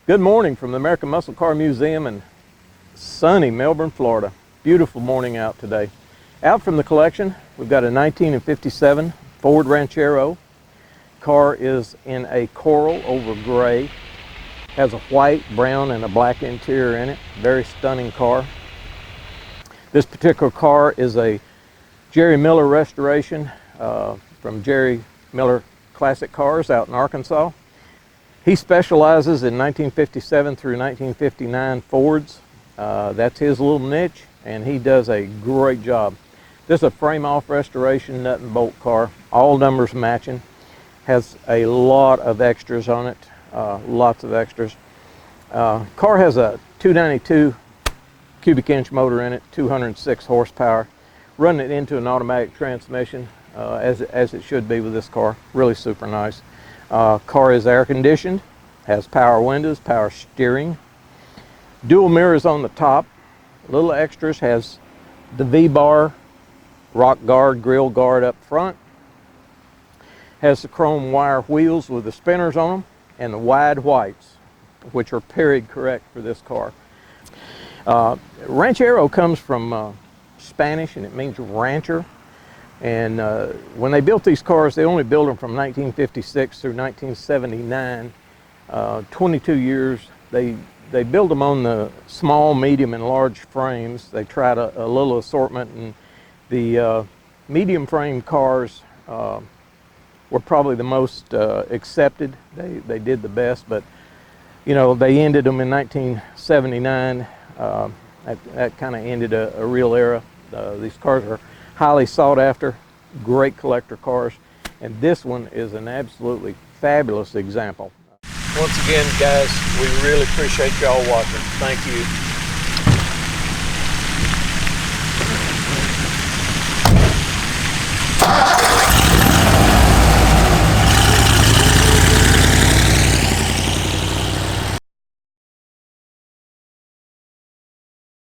Good morning from the American Muscle Car Museum in sunny Melbourne, Florida. Beautiful morning out today. Out from the collection, we've got a 1957 Ford Ranchero. Car is in a coral over gray. Has a white, brown, and a black interior in it. Very stunning car. This particular car is a Jerry Miller restoration from Jerry Miller Classic Cars out in Arkansas. He specializes in 1957 through 1959 Fords. That's his little niche, and he does a great job. This is a frame-off restoration, nut and bolt car, all numbers matching. Has a lot of extras on it, lots of extras. Car has a 292 cubic inch motor in it, 206 horsepower. Running it into an automatic transmission, as it should be with this car. Really super nice. Car is air conditioned, has power windows, power steering, dual mirrors on the top. Little extras, has the V-bar, rock guard, grill guard up front. Has the chrome wire wheels with the spinners on them and the wide whites, which are period correct for this car. Ranchero comes from Spanish, and it means rancher. And when they built these cars, they only built them from 1956 through 1979, 22 years. They built them on the small, medium, and large frames. They tried a little assortment, and the medium frame cars were probably the most accepted. They did the best, but you know, they ended them in 1979. That kind of ended a real era. These cars are highly sought after, great collector cars, and this one is an absolutely fabulous example. Once again, guys, we really appreciate y'all watching. Thank you.